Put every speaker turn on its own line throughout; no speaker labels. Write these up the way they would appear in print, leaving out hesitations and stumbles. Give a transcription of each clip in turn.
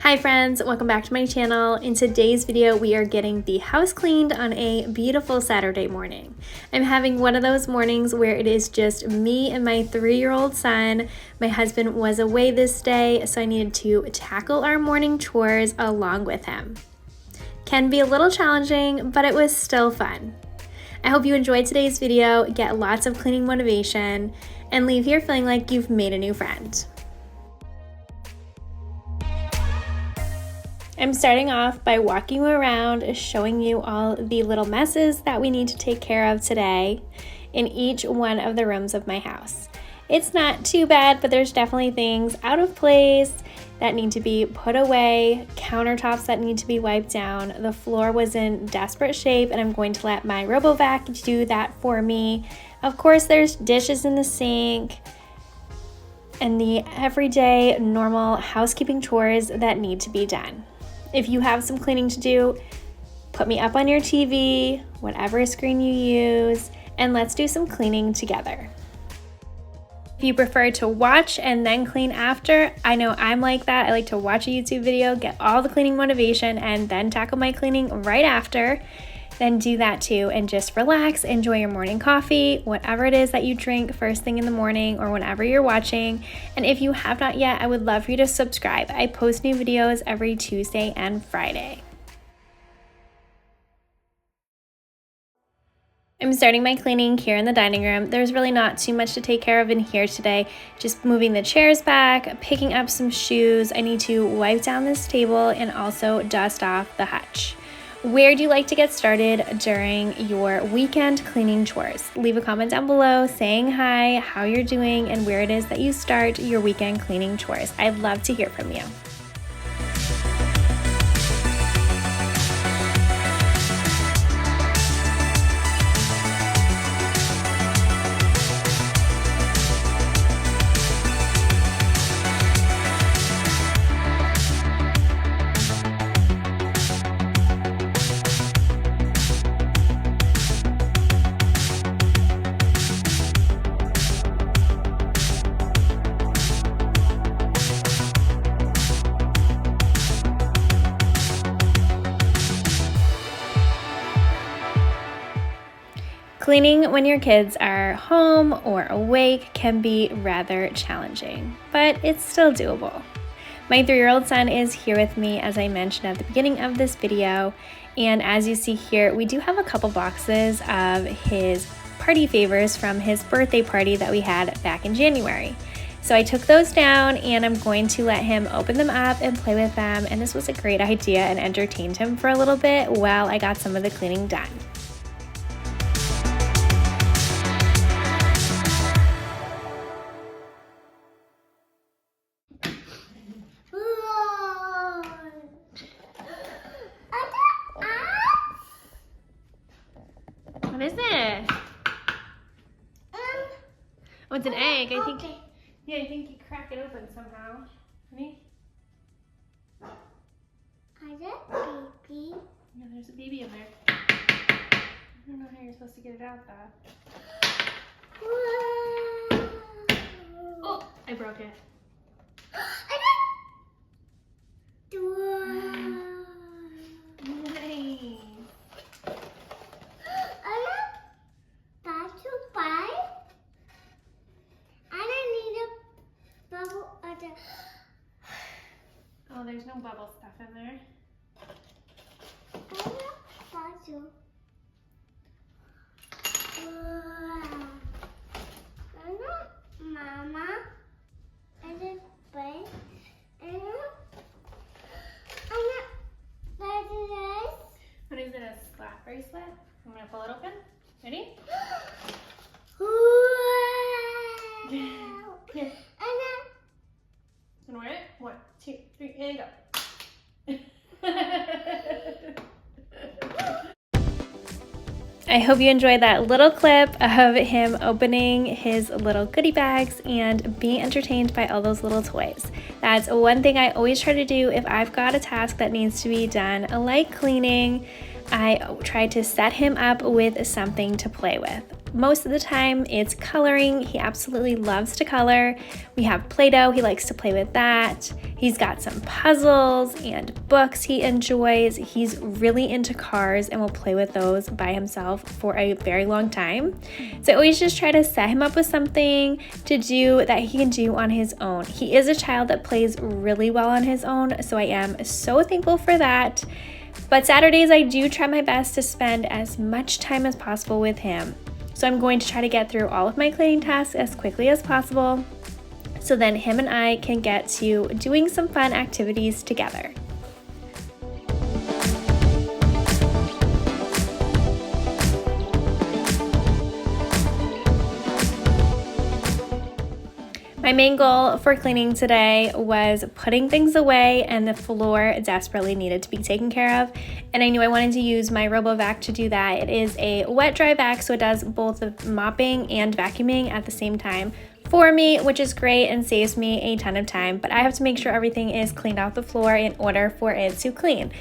Hi friends, welcome back to my channel. In today's video, we are getting the house cleaned on a beautiful Saturday morning. I'm having one of those mornings where it is just me and my 3-year-old son. My husband was away this day, so I needed to tackle our morning chores along with him. Can be a little challenging, but it was still fun. I hope you enjoyed today's video, get lots of cleaning motivation, and leave here feeling like you've made a new friend. I'm starting off by walking you around, showing you all the little messes that we need to take care of today in each one of the rooms of my house. It's not too bad, but there's definitely things out of place that need to be put away, countertops that need to be wiped down. The floor was in desperate shape and I'm going to let my RoboVac do that for me. Of course, there's dishes in the sink and the everyday normal housekeeping chores that need to be done. If you have some cleaning to do, put me up on your TV, whatever screen you use, and let's do some cleaning together. If you prefer to watch and then clean after, I know I'm like that. I like to watch a YouTube video, get all the cleaning motivation, and then tackle my cleaning right after. Then do that too and just relax, enjoy your morning coffee, whatever it is that you drink first thing in the morning or whenever you're watching. And if you have not yet, I would love for you to subscribe. I post new videos every Tuesday and Friday. I'm starting my cleaning here in the dining room. There's really not too much to take care of in here today. Just moving the chairs back, picking up some shoes. I need to wipe down this table and also dust off the hutch. Where do you like to get started during your weekend cleaning chores? Leave a comment down below saying hi, how you're doing, and where it is that you start your weekend cleaning chores. I'd love to hear from you. Cleaning when your kids are home or awake can be rather challenging, but it's still doable. My 3-year-old son is here with me, as I mentioned at the beginning of this video, and as you see here, we do have a couple boxes of his party favors from his birthday party that we had back in January. So I took those down and I'm going to let him open them up and play with them, and this was a great idea and entertained him for a little bit while I got some of the cleaning done. What is it? Oh, it's an egg. I think. Okay. Yeah, I think you crack it open somehow. Honey?
Is it baby?
Yeah, there's a baby in there. I don't know how you're supposed to get it out though. Oh, I broke it. Oh, there's no bubble stuff in there.
Mama, is it big?
What is it, a slap bracelet? I'm gonna pull it open. Ready? Here. Gonna wear it? 1, 2, 3, and go. I hope you enjoyed that little clip of him opening his little goodie bags and being entertained by all those little toys. That's one thing I always try to do if I've got a task that needs to be done, like cleaning. I try to set him up with something to play with. most of the time it's coloring. He absolutely loves to color. We have Play-Doh, he likes to play with that. He's got some puzzles and books he enjoys. He's really into cars and will play with those by himself for a very long time. So I always just try to set him up with something to do that he can do on his own. He is a child that plays really well on his own, so I am so thankful for that. But Saturdays, I do try my best to spend as much time as possible with him. So I'm going to try to get through all of my cleaning tasks as quickly as possible, so then him and I can get to doing some fun activities together. My main goal for cleaning today was putting things away, and the floor desperately needed to be taken care of. And I knew I wanted to use my RoboVac to do that. It is a wet dry vac, so it does both the mopping and vacuuming at the same time for me, which is great and saves me a ton of time. But I have to make sure everything is cleaned off the floor in order for it to clean.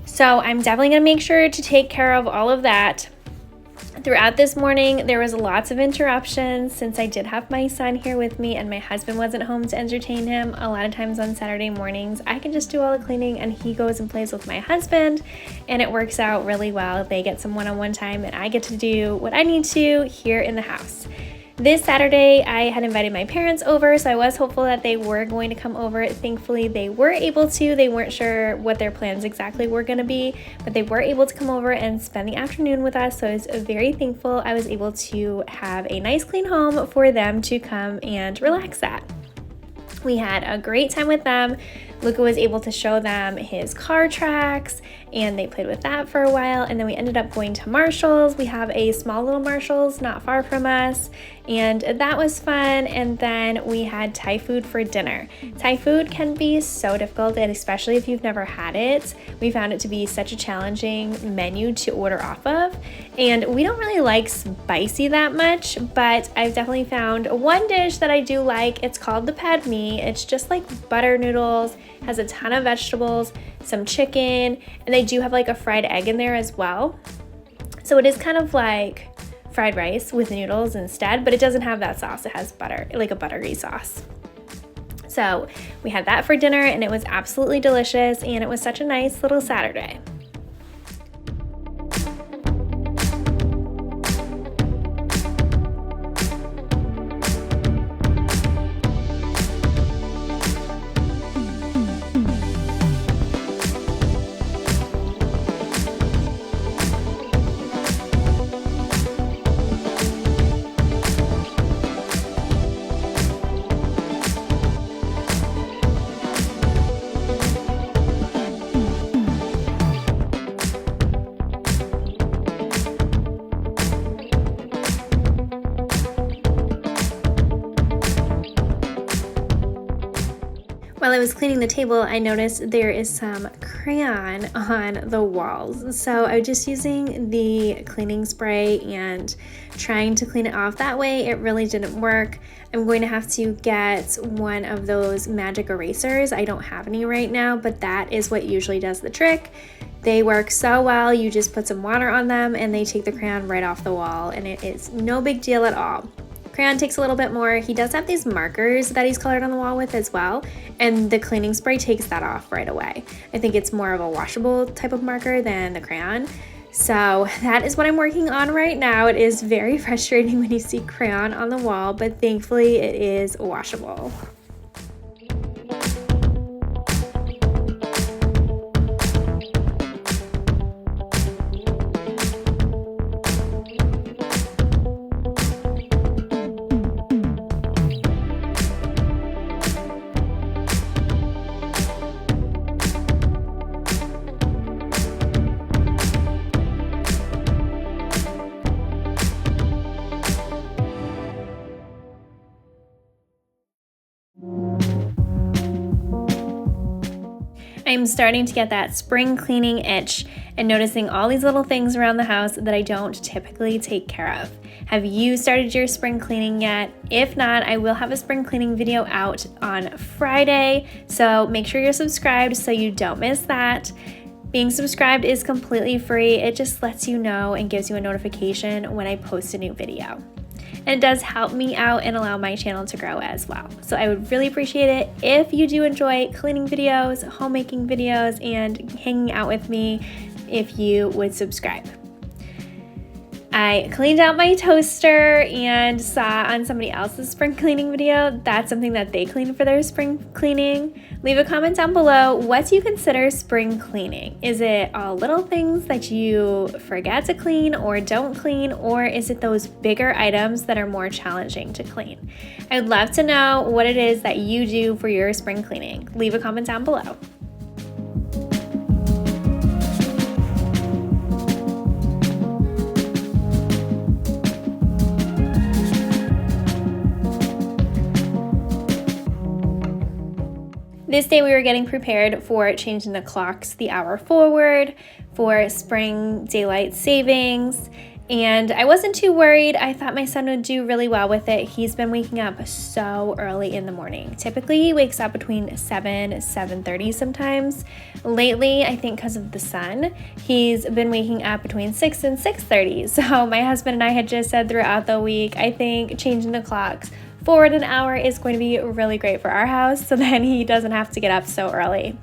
So I'm definitely gonna make sure to take care of all of that. Throughout this morning, there was lots of interruptions since I did have my son here with me and my husband wasn't home to entertain him. A lot of times on Saturday mornings, I can just do all the cleaning and he goes and plays with my husband, and it works out really well. They get some one-on-one time and I get to do what I need to here in the house. This Saturday, I had invited my parents over, so I was hopeful that they were going to come over. Thankfully, they were able to. They weren't sure what their plans exactly were going to be, but they were able to come over and spend the afternoon with us, so I was very thankful I was able to have a nice clean home for them to come and relax at. We had a great time with them. Luca was able to show them his car tracks, and they played with that for a while, and then we ended up going to Marshall's. We have a small little Marshall's not far from us, and that was fun. And then we had Thai food for dinner. Thai food can be so difficult, and especially if you've never had it. We found it to be such a challenging menu to order off of, and we don't really like spicy that much, but I've definitely found one dish that I do like. It's called the pad mee. It's just like butter noodles, has a ton of vegetables, some chicken, and they do have like a fried egg in there as well. So it is kind of like fried rice with noodles instead, but it doesn't have that sauce. It has butter, like a buttery sauce. So we had that for dinner, and it was absolutely delicious, and it was such a nice little Saturday. While I was cleaning the table, I noticed there is some crayon on the walls. So I was just using the cleaning spray and trying to clean it off that way. It really didn't work. I'm going to have to get one of those magic erasers. I don't have any right now, but that is what usually does the trick. They work so well. You just put some water on them and they take the crayon right off the wall, and it is no big deal at all. Crayon takes a little bit more. He does have these markers that he's colored on the wall with as well, and the cleaning spray takes that off right away. I think it's more of a washable type of marker than the crayon. So that is what I'm working on right now. It is very frustrating when you see crayon on the wall, but thankfully it is washable. I'm starting to get that spring cleaning itch and noticing all these little things around the house that I don't typically take care of. Have you started your spring cleaning yet? If not, I will have a spring cleaning video out on Friday, so make sure you're subscribed so you don't miss that. Being subscribed is completely free. It just lets you know and gives you a notification when I post a new video. And it does help me out and allow my channel to grow as well. So I would really appreciate it if you do enjoy cleaning videos, homemaking videos, and hanging out with me, if you would subscribe. I cleaned out my toaster and saw on somebody else's spring cleaning video that's something that they cleaned for their spring cleaning. Leave a comment down below. What do you consider spring cleaning? Is it all little things that you forget to clean or don't clean, or is it those bigger items that are more challenging to clean? I'd love to know what it is that you do for your spring cleaning. Leave a comment down below. This day we were getting prepared for changing the clocks the hour forward for spring daylight savings, and I wasn't too worried. I thought my son would do really well with it. He's been waking up so early in the morning. Typically he wakes up between 7:30 sometimes. Lately, I think because of the sun, he's been waking up between 6 and 6:30. So my husband and I had just said throughout the week, I think changing the clocks forward an hour is going to be really great for our house, so then he doesn't have to get up so early.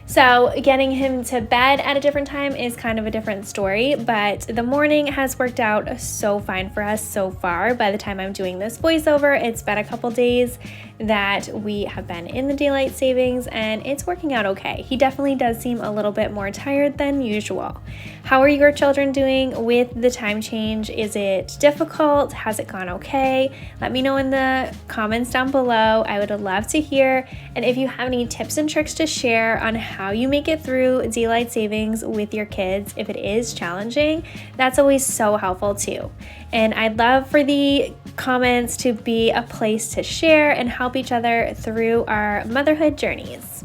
So getting him to bed at a different time is kind of a different story, but the morning has worked out so fine for us so far. By the time I'm doing this voiceover, it's been a couple days that we have been in the daylight savings, and it's working out okay. He definitely does seem a little bit more tired than usual. How are your children doing with the time change? Is it difficult? Has it gone okay? Let me know in the comments down below. I would love to hear. And if you have any tips and tricks to share on how you make it through daylight savings with your kids, if it is challenging, that's always so helpful too. And I'd love for the comments to be a place to share and help each other through our motherhood journeys.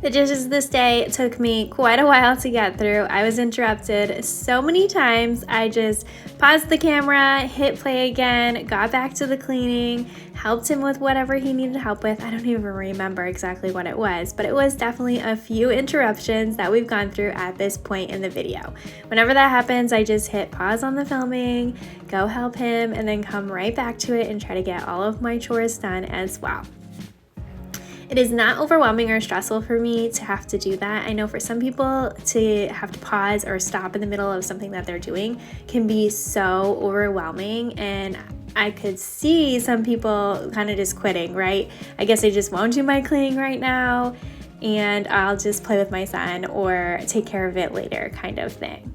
The dishes this day took me quite a while to get through. I was interrupted so many times. I just paused the camera, hit play again, got back to the cleaning, helped him with whatever he needed help with. I don't even remember exactly what it was, but it was definitely a few interruptions that we've gone through at this point in the video. Whenever that happens, I just hit pause on the filming, go help him, and then come right back to it and try to get all of my chores done as well. It is not overwhelming or stressful for me to have to do that. I know for some people to have to pause or stop in the middle of something that they're doing can be so overwhelming, and I could see some people kind of just quitting, right? I guess I just won't do my cleaning right now and I'll just play with my son or take care of it later kind of thing.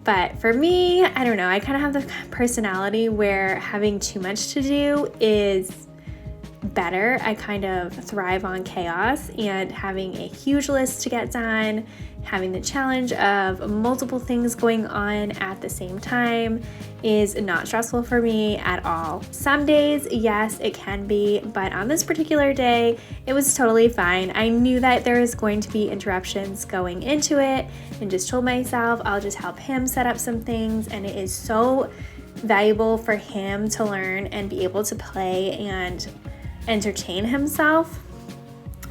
But for me, I don't know, I kind of have the personality where having too much to do is better. I kind of thrive on chaos, and having a huge list to get done, having the challenge of multiple things going on at the same time is not stressful for me at all. Some days, yes, it can be, but on this particular day, it was totally fine. I knew that there was going to be interruptions going into it and just told myself I'll just help him set up some things, and it is so valuable for him to learn and be able to play and entertain himself.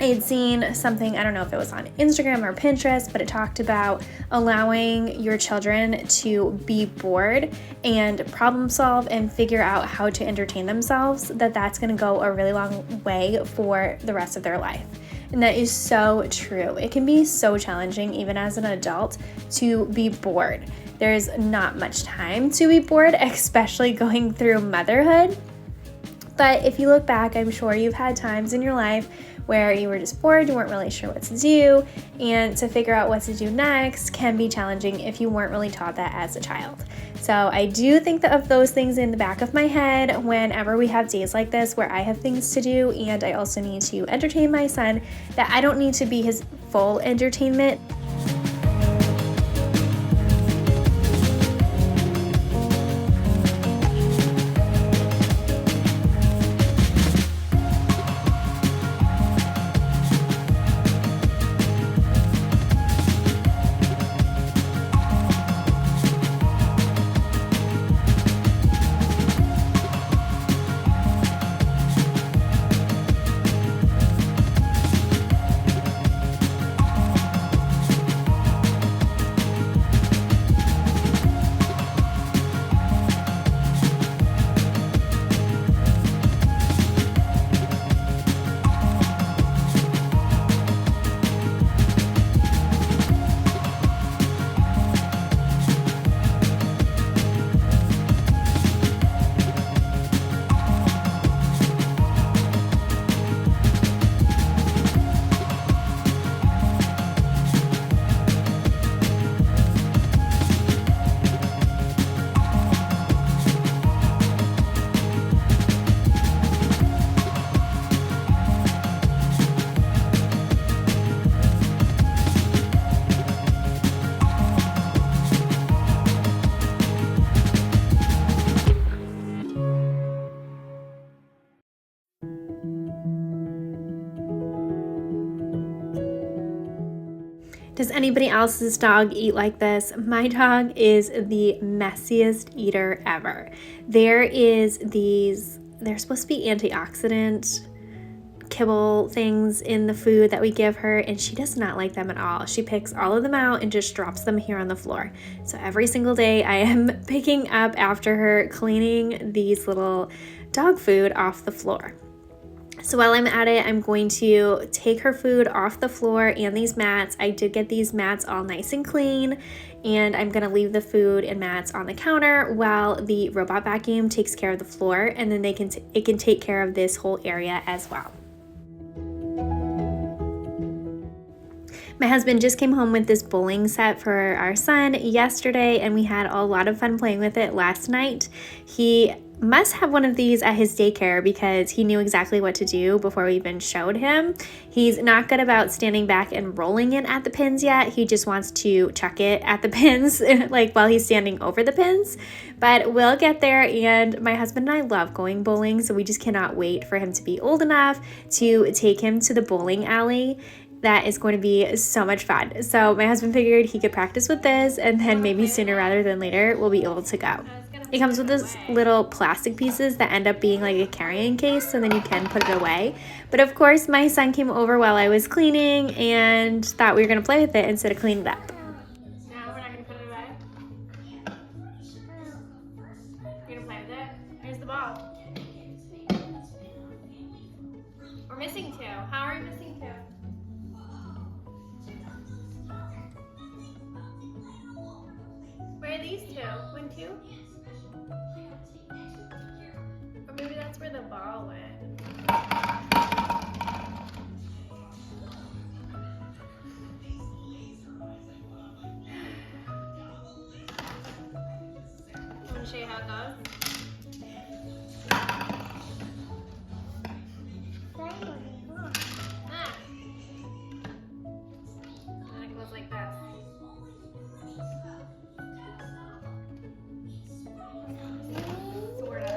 I had seen something, I don't know if it was on Instagram or Pinterest, but it talked about allowing your children to be bored and problem solve and figure out how to entertain themselves, that's going to go a really long way for the rest of their life. And that is so true. It can be so challenging, even as an adult, to be bored. there's not much time to be bored, especially going through motherhood. But if you look back, I'm sure you've had times in your life where you were just bored, you weren't really sure what to do, and to figure out what to do next can be challenging if you weren't really taught that as a child. So I do think of those things in the back of my head whenever we have days like this where I have things to do and I also need to entertain my son, that I don't need to be his full entertainment. Does anybody else's dog eat like this? My dog is the messiest eater ever. There's supposed to be antioxidant kibble things in the food that we give her, and she does not like them at all. She picks all of them out and just drops them here on the floor. So every single day I am picking up after her, cleaning these little dog food off the floor. So while I'm at it, I'm going to take her food off the floor and these mats. I did get these mats all nice and clean, and I'm going to leave the food and mats on the counter while the robot vacuum takes care of the floor, and then it can take care of this whole area as well. My husband just came home with this bowling set for our son yesterday, and we had a lot of fun playing with it last night. He must have one of these at his daycare because he knew exactly what to do before we even showed him. He's not good about standing back and rolling it at the pins yet. He just wants to chuck it at the pins like while he's standing over the pins. But we'll get there, and my husband and I love going bowling, so we just cannot wait for him to be old enough to take him to the bowling alley. That is going to be so much fun. So my husband figured he could practice with this, and then maybe sooner rather than later we'll be able to go. It comes with these little plastic pieces that end up being like a carrying case, so then you can put it away. But of course, my son came over while I was cleaning and thought we were going to play with it instead of clean it up.
No, we're not going to put it away. You're going to play with it? Here's the ball. We're missing two. How are we missing two? Where are these two? One, two? Or maybe that's where the ball went. Want to show you how it goes? Ah. And then it goes like this. Sort of.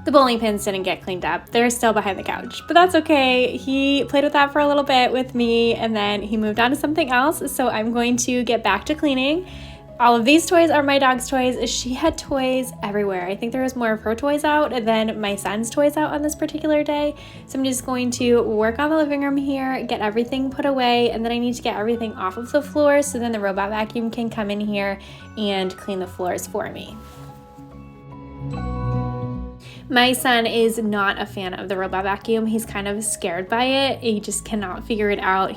The bowling pins didn't get cleaned up. They're still behind the couch, but that's okay. He played with that for a little bit with me, and then he moved on to something else, so I'm going to get back to cleaning. All of these toys are my dog's toys. She had toys everywhere. I think there was more of her toys out than my son's toys out on this particular day. So I'm just going to work on the living room here, get everything put away, and then I need to get everything off of the floor so then the robot vacuum can come in here and clean the floors for me. My son is not a fan of the robot vacuum. He's kind of scared by it. He just cannot figure it out.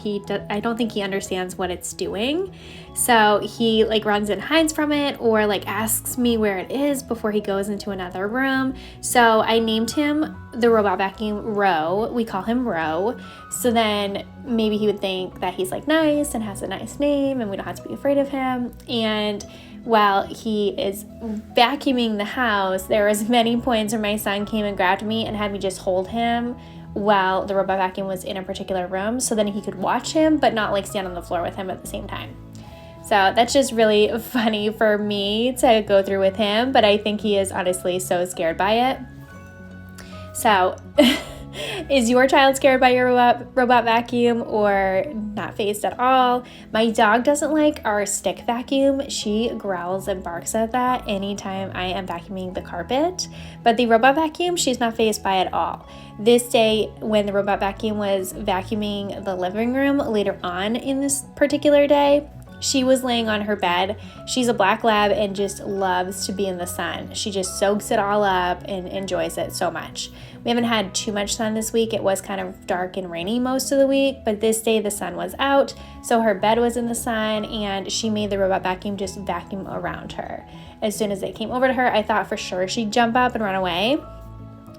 I don't think he understands what it's doing. So he like runs and hides from it, or like asks me where it is before he goes into another room. So I named him the robot vacuum Ro. We call him Ro. So then maybe he would think that he's like nice and has a nice name and we don't have to be afraid of him. And while he is vacuuming the house, there was many points where my son came and grabbed me and had me just hold him while the robot vacuum was in a particular room, so then he could watch him but not like stand on the floor with him at the same time. So that's just really funny for me to go through with him, but I think he is honestly so scared by it. So is your child scared by your robot vacuum or not phased at all? My dog doesn't like our stick vacuum. She growls and barks at that anytime I am vacuuming the carpet. But the robot vacuum, she's not phased by at all. This day, when the robot vacuum was vacuuming the living room later on in this particular day, she was laying on her bed. She's a black lab and just loves to be in the sun. She just soaks it all up and enjoys it so much. We haven't had too much sun this week. It was kind of dark and rainy most of the week, but this day the sun was out, so her bed was in the sun, and she made the robot vacuum just vacuum around her. As soon as it came over to her, I thought for sure she'd jump up and run away.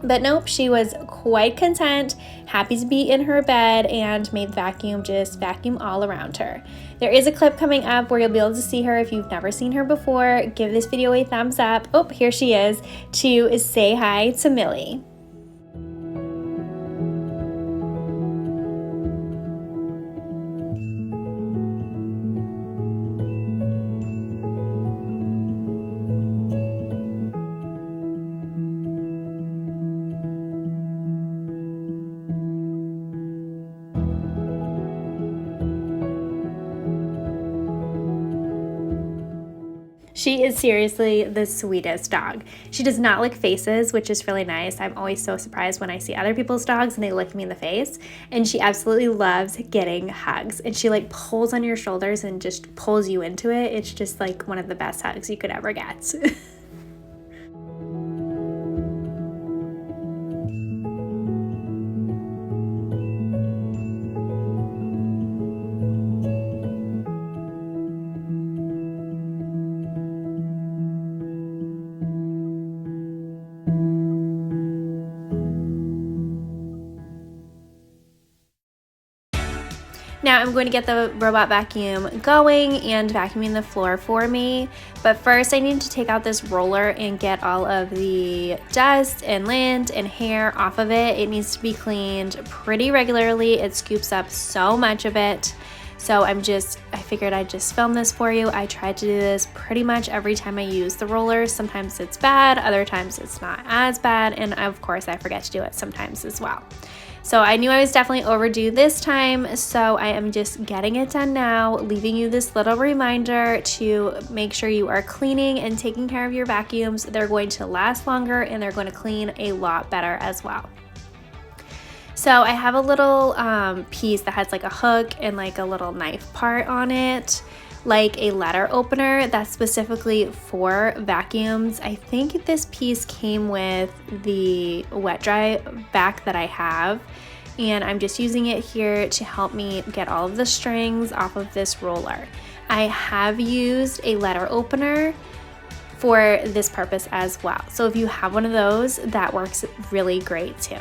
But nope, she was quite content, happy to be in her bed, and made the vacuum just vacuum all around her. There is a clip coming up where you'll be able to see her if you've never seen her before. Give this video a thumbs up. Oh, here she is, to say hi to Millie. She is seriously the sweetest dog. She does not lick faces, which is really nice. I'm always so surprised when I see other people's dogs and they lick me in the face. And she absolutely loves getting hugs. And she like pulls on your shoulders and just pulls you into it. It's just like one of the best hugs you could ever get. Now I'm going to get the robot vacuum going and vacuuming the floor for me. But first I need to take out this roller and get all of the dust and lint and hair off of it. It needs to be cleaned pretty regularly. It scoops up so much of it. So I figured I'd just film this for you. I tried to do this pretty much every time I use the roller. Sometimes it's bad, other times it's not as bad, and of course I forget to do it sometimes as well. So I knew I was definitely overdue this time, so I am just getting it done now, leaving you this little reminder to make sure you are cleaning and taking care of your vacuums. They're going to last longer and they're going to clean a lot better as well. So I have a little piece that has like a hook and like a little knife part on it, like a letter opener that's specifically for vacuums. I think this piece came with the wet dry vac that I have, and I'm just using it here to help me get all of the strings off of this roller. I have used a letter opener for this purpose as well. So if you have one of those, that works really great too.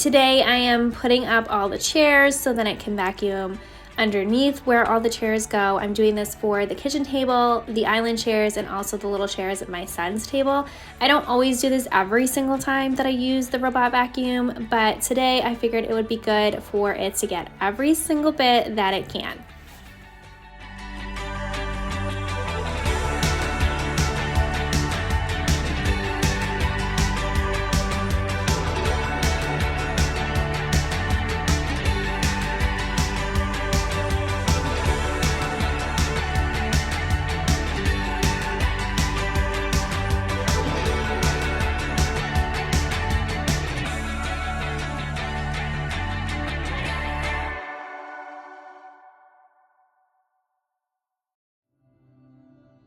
Today I am putting up all the chairs so then it can vacuum underneath where all the chairs go. I'm doing this for the kitchen table, the island chairs, and also the little chairs at my son's table. I don't always do this every single time that I use the robot vacuum, but today I figured it would be good for it to get every single bit that it can.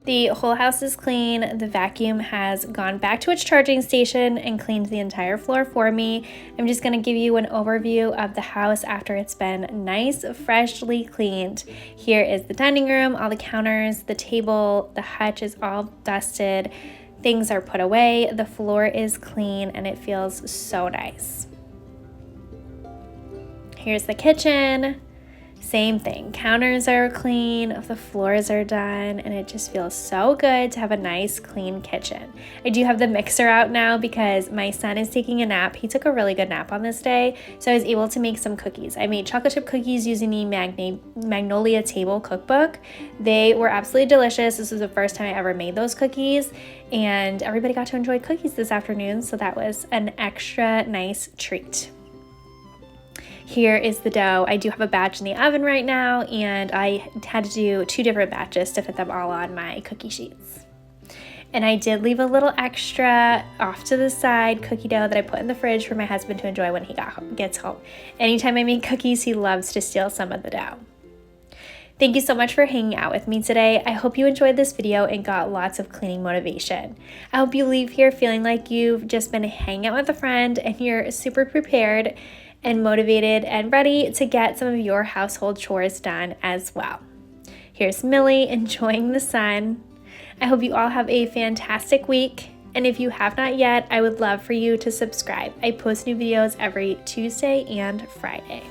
The whole house is clean. The vacuum has gone back to its charging station and cleaned the entire floor for me. I'm just gonna give you an overview of the house after it's been nice, freshly cleaned. Here is the dining room, all the counters, the table, the hutch is all dusted. Things are put away, the floor is clean, and it feels so nice. Here's the kitchen. Same thing, counters are clean, the floors are done, and it just feels so good to have a nice clean kitchen. I do have the mixer out now because my son is taking a nap. He took a really good nap on this day, so I was able to make some cookies. I made chocolate chip cookies using the Magnolia Table cookbook. They were absolutely delicious. This was the first time I ever made those cookies, and everybody got to enjoy cookies this afternoon, so that was an extra nice treat. Here is the dough. I do have a batch in the oven right now, and I had to do 2 different batches to fit them all on my cookie sheets. And I did leave a little extra off to the side cookie dough that I put in the fridge for my husband to enjoy when he gets home. Anytime I make cookies, he loves to steal some of the dough. Thank you so much for hanging out with me today. I hope you enjoyed this video and got lots of cleaning motivation. I hope you leave here feeling like you've just been hanging out with a friend and you're super prepared and motivated and ready to get some of your household chores done as well. Here's Millie enjoying the sun. I hope you all have a fantastic week. And if you have not yet, I would love for you to subscribe. I post new videos every Tuesday and Friday.